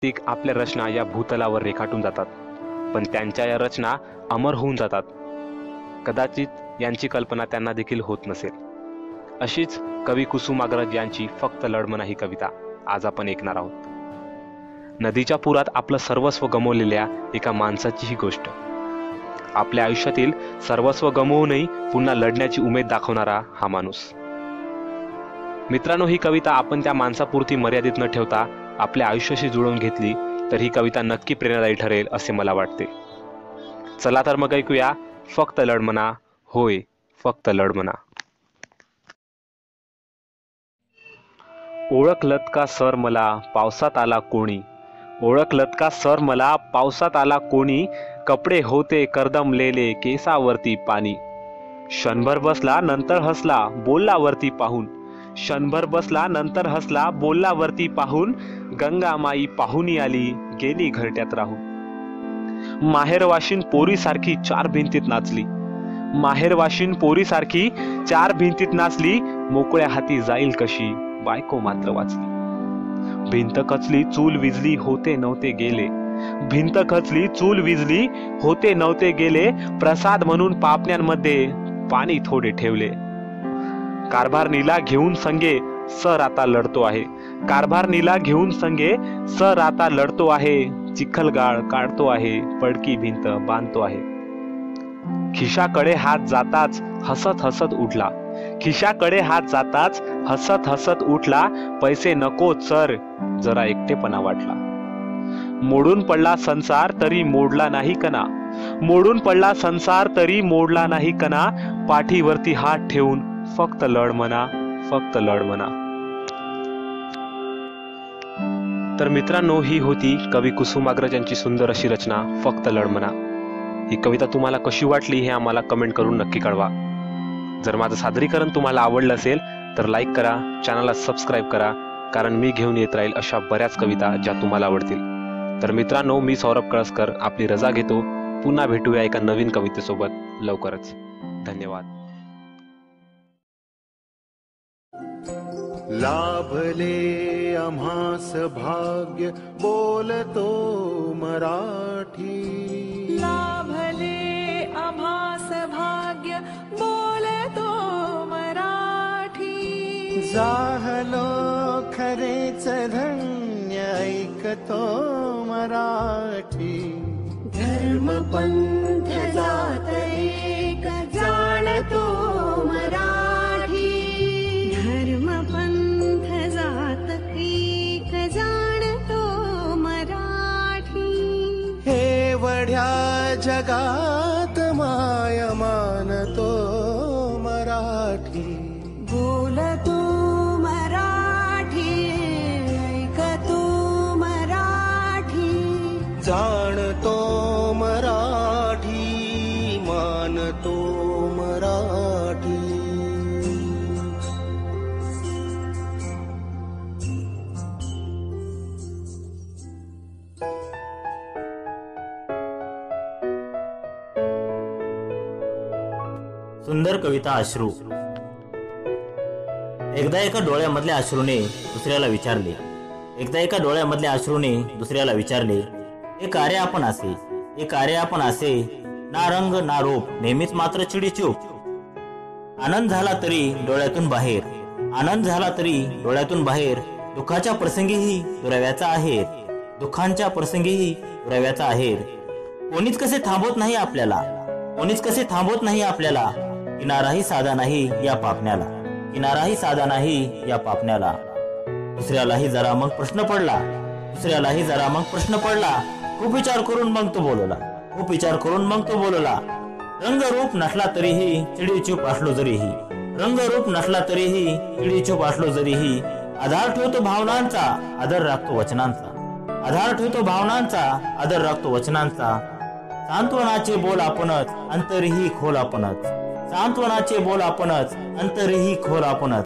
साहित्यिक आपल्या रचना या भूतलावर रेखाटून जातात, पण त्यांच्या या रचना अमर होऊन जातात. कदाचित यांची कल्पना त्यांना देखील होत नसेल. अशीच कवी कुसुमाग्रज यांची फक्त लढमना ही कविता आज आपण ऐकणार आहोत. नदीच्या पुरात आपलं सर्वस्व गमावलेल्या एका माणसाची ही गोष्ट. आपल्या आयुष्यातील सर्वस्व गमावूनही पुन्हा लढण्याची उमेद दाखवणारा हा माणूस. मित्रांनो, ही कविता आपण त्या माणसापुरती मर्यादित न ठेवता आपल्या आयुष्याशी जुळवून घेतली तर ही कविता नक्की प्रेरणादायी ठरेल असे मला वाटते. चला तर मग ऐकूया फक्त लढमना, होय फक्त लढमना. ओळखलत का सर मला पावसात आला कोणी, ओळखलत का सर मला पावसात आला कोणी, कपडे होते करदमलेले केसावरती पाणी. क्षणभर बसला नंतर हसला बोलला वरती पाहून, क्षणभर बसला नंतर हसला बोलला वरती पाहून, गंगामाई पाहुणी आली गेली घरट्यात राहून. माहेरवाशीन पोरीसारखी चार भिंतीत नाचली, माहेरवाशीन पोरीसारखी चार भिंतीत नाचली, मोकळ्या हाती जाईल कशी बायको मात्र वाचली. भिंत खचली चूल विजली होते नव्हते गेले, भिंत खचली चूल विजली होते नव्हते गेले, प्रसाद म्हणून पापण्यांमध्ये पाणी थोडे ठेवले. कारभारणीला घेऊन संगे सर आता लढतो आहे, कारभारणीला घेऊन संगे सर आता लढतो आहे, चिखलगाळ काढतो आहे पडकी भिंत बांधतो आहे. खिशाकडे हात जाताच हसत हसत उठला, खिशाकडे हात जाताच हसत हसत उठला, पैसे नकोत सर जरा एकटेपणा वाटला. मोडून पडला संसार तरी मोडला नाही कणा, मोडून पडला संसार तरी मोडला नाही कणा, पाठीवरती हात ठेवून फक्त लढमना, फक्त लढमना. तर मित्रांनो, ही होती कवी कुसुमाग्रज यांची सुंदर अशी रचना फक्त लढमना. ही कविता तुम्हाला कशी वाटली हे आम्हाला कमेंट करून नक्की कळवा. जर माझं सादरीकरण तुम्हाला आवडलं असेल तर लाईक करा, चॅनलला सबस्क्राईब करा, कारण मी घेऊन येत राहील अशा बऱ्याच कविता ज्या तुम्हाला आवडतील. तर मित्रांनो, मी सौरभ कळसकर आपली रजा घेतो. पुन्हा भेटूया एका नवीन कवितेसोबत लवकरच. धन्यवाद. लाभले आम्हास भाग्य बोलतो मराठी, लाभले आम्हास भाग्य बोलतो मराठी. जाहलो खरेच धन्य ऐकतो मराठी. धर्म पंथ जात एक जाणतो मराठी, धर्म पंथ जात एक जाणतो मराठी. हे वढ्या जगात माय मानतो मराठी. बोलतो मराठी ऐकतो मराठी, जाणतो मराठी मानतो मराठी. सुंदर कविता अश्रू. एकदा एका डोळ्यामधल्या अश्रूने दुसऱ्याला विचारले, एकदा एका डोळ्यामधल्या अश्रूने दुसऱ्याला विचारले, हे कार्य आपण असे, हे कार्य आपण असे, ना रंग ना रूप नेहमीच मात्र चिडीचूप. आनंद झाला तरी डोळ्यातून बाहेर, आनंद झाला तरी डोळ्यातून बाहेर, दुःखाच्या प्रसंगीही दुराव्याचा आहेर, दुःखांच्या प्रसंगीही दुराव्याचा आहेर. कोणीच कसे थांबवत नाही आपल्याला, कोणीच कसे थांबवत नाही आपल्याला, किनाराही साधा नाही या पापण्याला, किनाराही साधा नाही या पापण्याला. दुसऱ्यालाही जरा मग प्रश्न पडला, दुसऱ्यालाही जरा मग प्रश्न पडला, खूप विचार करून मग तो बोलला, खूप विचार करून मग तो बोलला. रंगरूप नसला तरीही चिडीचूप असलो जरीही, रंगरूप नसला तरीही चिडीचूप असलो जरीही, आधार ठेवतो भावनांचा आदर राखतो वचनांचा, आधार ठेवतो भावनांचा आदर राखतो वचनांचा. सांत्वनाचे बोल आपणच अंतरही खोल आपणच, सांत्वनाचे बोल आपणच अंतरही खोल आपणच.